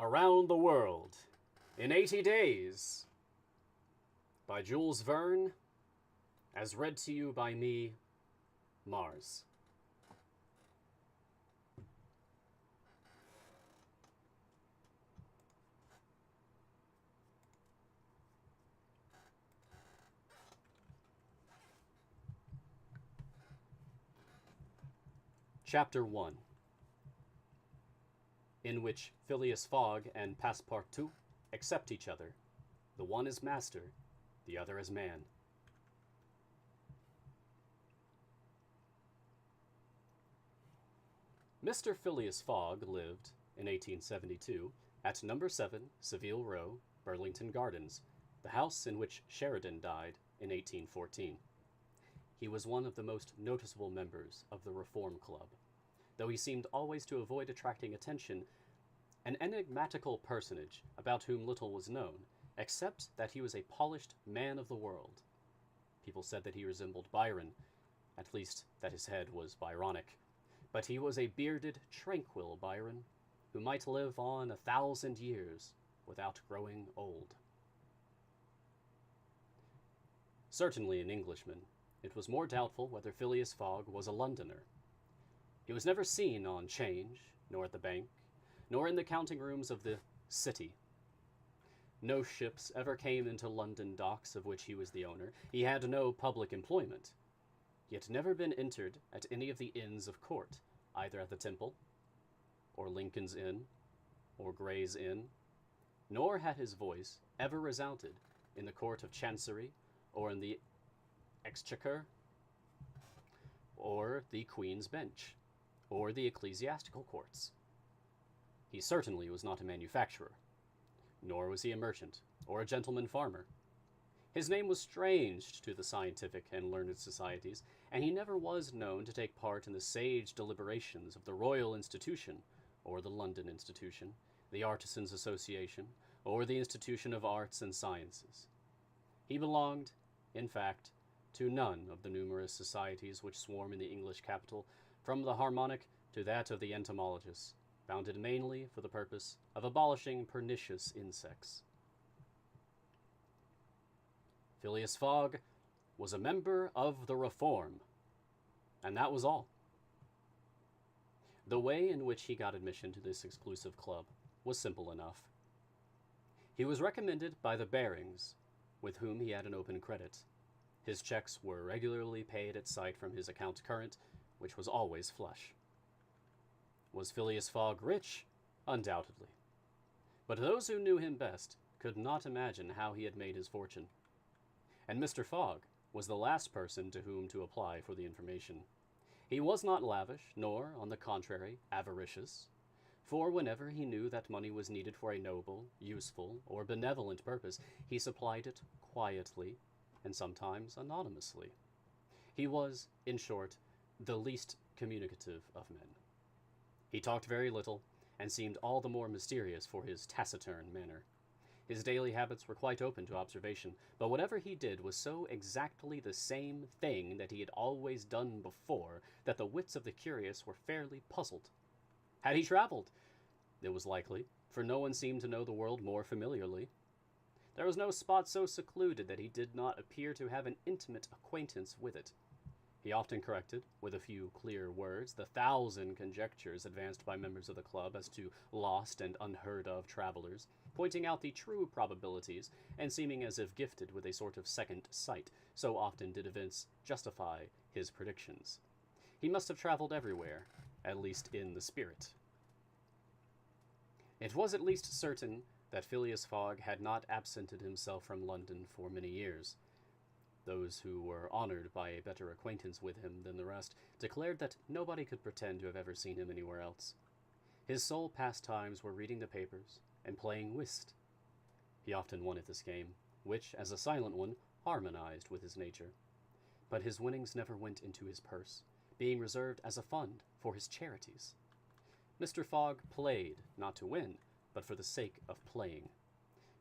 Around the World in 80 Days by Jules Verne, as read to you by me, Mars. Chapter 1, in which Phileas Fogg and Passepartout accept each other. The one is master, the other is man. Mr. Phileas Fogg lived, in 1872, at number 7 Savile Row, Burlington Gardens, the house in which Sheridan died in 1814. He was one of the most noticeable members of the Reform Club, though he seemed always to avoid attracting attention, an enigmatical personage about whom little was known, except that he was a polished man of the world. People said that he resembled Byron, at least that his head was Byronic, but he was a bearded, tranquil Byron, who might live on 1,000 years without growing old. Certainly an Englishman, it was more doubtful whether Phileas Fogg was a Londoner. He was never seen on 'Change, nor at the bank, nor in the counting rooms of the City. No ships ever came into London docks of which he was the owner. He had no public employment. He had never been entered at any of the Inns of Court, either at the Temple, or Lincoln's Inn, or Gray's Inn, nor had his voice ever resounded in the Court of Chancery, or in the Exchequer, or the Queen's Bench, or the ecclesiastical courts. He certainly was not a manufacturer, nor was he a merchant, or a gentleman farmer. His name was strange to the scientific and learned societies, and he never was known to take part in the sage deliberations of the Royal Institution, or the London Institution, the Artisans' Association, or the Institution of Arts and Sciences. He belonged, in fact, to none of the numerous societies which swarm in the English capital, from the harmonic to that of the entomologists, founded mainly for the purpose of abolishing pernicious insects. Phileas Fogg was a member of the Reform, and that was all. The way in which he got admission to this exclusive club was simple enough. He was recommended by the Barings, with whom he had an open credit. His checks were regularly paid at sight from his account current, which was always flush. Was Phileas Fogg rich? Undoubtedly. But those who knew him best could not imagine how he had made his fortune. And Mr. Fogg was the last person to whom to apply for the information. He was not lavish, nor, on the contrary, avaricious, for whenever he knew that money was needed for a noble, useful, or benevolent purpose, he supplied it quietly, and sometimes anonymously. He was, in short, the least communicative of men. He talked very little, and seemed all the more mysterious for his taciturn manner. His daily habits were quite open to observation, but whatever he did was so exactly the same thing that he had always done before that the wits of the curious were fairly puzzled. Had he traveled? It was likely, for no one seemed to know the world more familiarly. There was no spot so secluded that he did not appear to have an intimate acquaintance with it. He often corrected, with a few clear words, the 1,000 conjectures advanced by members of the club as to lost and unheard-of travelers, pointing out the true probabilities, and seeming as if gifted with a sort of second sight, so often did events justify his predictions. He must have traveled everywhere, at least in the spirit. It was at least certain that Phileas Fogg had not absented himself from London for many years. Those who were honored by a better acquaintance with him than the rest declared that nobody could pretend to have ever seen him anywhere else. His sole pastimes were reading the papers and playing whist. He often won at this game, which, as a silent one, harmonized with his nature. But his winnings never went into his purse, being reserved as a fund for his charities. Mr. Fogg played, not to win, but for the sake of playing.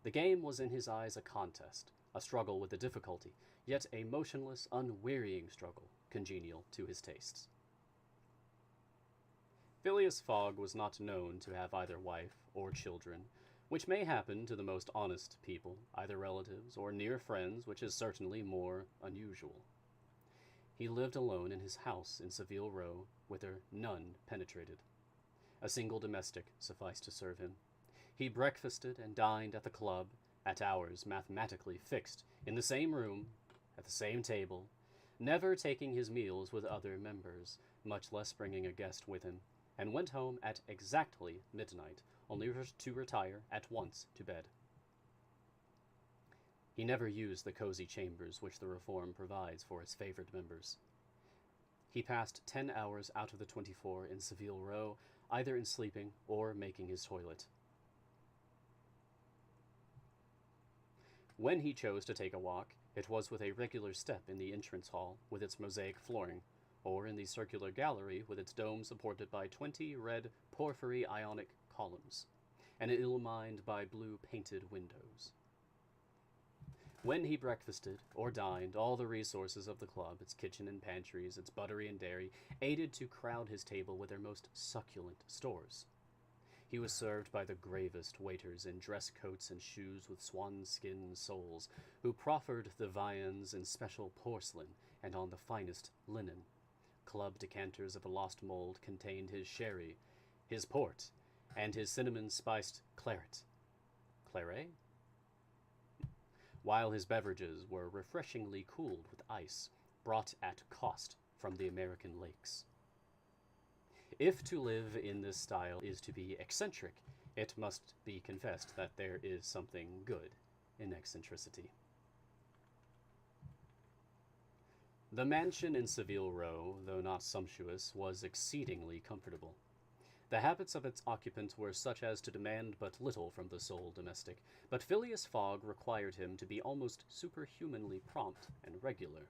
The game was in his eyes a contest, a struggle with the difficulty, yet a motionless, unwearying struggle, congenial to his tastes. Phileas Fogg was not known to have either wife or children, which may happen to the most honest people, either relatives or near friends, which is certainly more unusual. He lived alone in his house in Savile Row, whither none penetrated. A single domestic sufficed to serve him. He breakfasted and dined at the club, at hours mathematically fixed, in the same room, at the same table, never taking his meals with other members, much less bringing a guest with him, and went home at exactly midnight, only to retire at once to bed. He never used the cozy chambers which the Reform provides for its favored members. He passed 10 hours out of the 24 in Savile Row, either in sleeping or making his toilet. When he chose to take a walk, it was with a regular step in the entrance hall with its mosaic flooring, or in the circular gallery with its dome supported by 20 red porphyry Ionic columns, and illumined by blue painted windows. When he breakfasted or dined, all the resources of the club, its kitchen and pantries, its buttery and dairy, aided to crowd his table with their most succulent stores. He was served by the gravest waiters in dress coats and shoes with swan-skin soles, who proffered the viands in special porcelain and on the finest linen. Club decanters of a lost mold contained his sherry, his port, and his cinnamon-spiced claret. Claret? While his beverages were refreshingly cooled with ice, brought at cost from the American lakes. If to live in this style is to be eccentric, it must be confessed that there is something good in eccentricity. The mansion in Savile Row, though not sumptuous, was exceedingly comfortable. The habits of its occupant were such as to demand but little from the sole domestic, but Phileas Fogg required him to be almost superhumanly prompt and regular.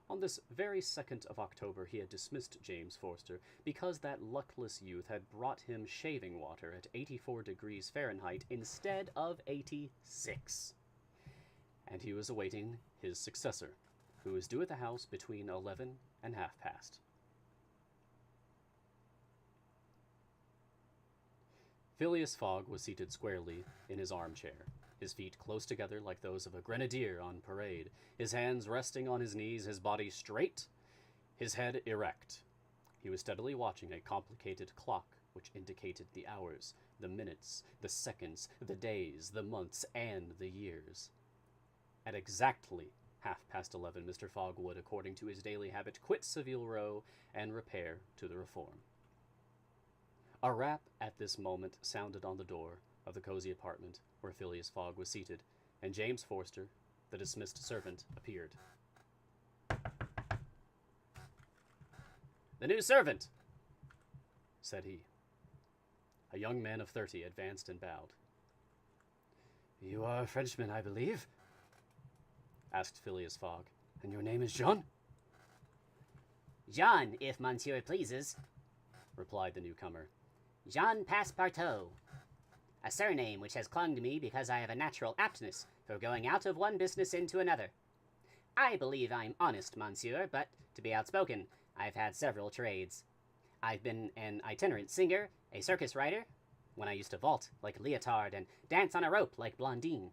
On this very 2nd of October he had dismissed James Forster because that luckless youth had brought him shaving water at 84 degrees Fahrenheit instead of 86. And he was awaiting his successor, who was due at the house between 11 and half past. Phileas Fogg was seated squarely in his armchair, his feet close together like those of a grenadier on parade, his hands resting on his knees, his body straight, his head erect. He was steadily watching a complicated clock which indicated the hours, the minutes, the seconds, the days, the months, and the years. At exactly 11:30, Mr. Fogg would, according to his daily habit, quit Savile Row and repair to the Reform. A rap at this moment sounded on the door of the cozy apartment where Phileas Fogg was seated, and James Forster, the dismissed servant, appeared. "The new servant," said he. A young man of 30 advanced and bowed. "You are a Frenchman, I believe?" asked Phileas Fogg. "And your name is Jean?" "Jean, if monsieur pleases," replied the newcomer. "Jean Passepartout, a surname which has clung to me because I have a natural aptness for going out of one business into another. I believe I'm honest, monsieur, but to be outspoken, I've had several trades. I've been an itinerant singer, a circus rider, when I used to vault like Leotard and dance on a rope like Blondine.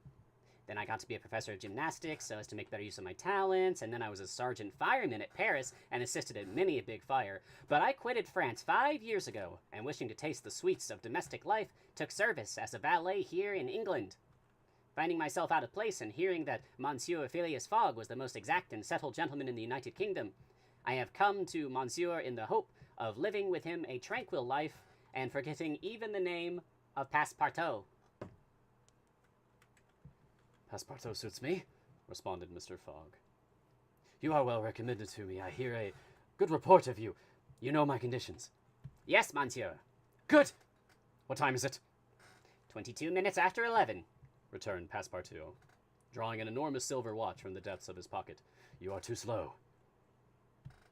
Then I got to be a professor of gymnastics so as to make better use of my talents, and then I was a sergeant fireman at Paris and assisted at many a big fire. But I quitted France 5 years ago, and wishing to taste the sweets of domestic life, took service as a valet here in England. Finding myself out of place and hearing that Monsieur Phileas Fogg was the most exact and settled gentleman in the United Kingdom, I have come to Monsieur in the hope of living with him a tranquil life and forgetting even the name of Passepartout." "Passepartout suits me," responded Mr. Fogg. "You are well recommended to me. I hear a good report of you. You know my conditions." "Yes, monsieur." "Good! What time is it?" 22 minutes after 11, returned Passepartout, drawing an enormous silver watch from the depths of his pocket. "You are too slow,"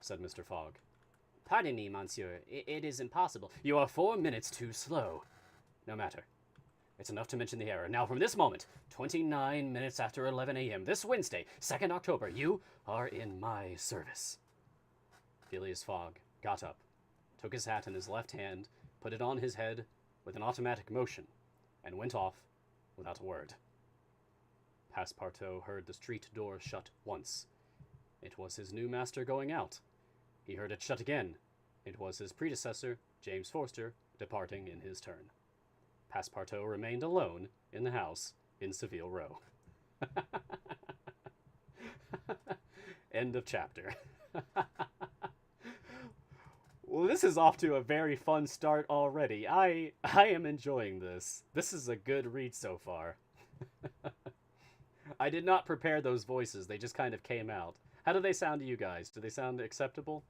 said Mr. Fogg. "Pardon me, monsieur. It is impossible." "You are 4 minutes too slow. No matter. It's enough to mention the error. Now, from this moment, 29 minutes after 11 a.m., this Wednesday, 2nd October, you are in my service." Phileas Fogg got up, took his hat in his left hand, put it on his head with an automatic motion, and went off without a word. Passepartout heard the street door shut once. It was his new master going out. He heard it shut again. It was his predecessor, James Forster, departing in his turn. Passepartout remained alone in the house in Savile Row. End of chapter. Well, this is off to a very fun start already. I am enjoying this. This is a good read so far. I did not prepare those voices. They just kind of came out. How do they sound to you guys? Do they sound acceptable?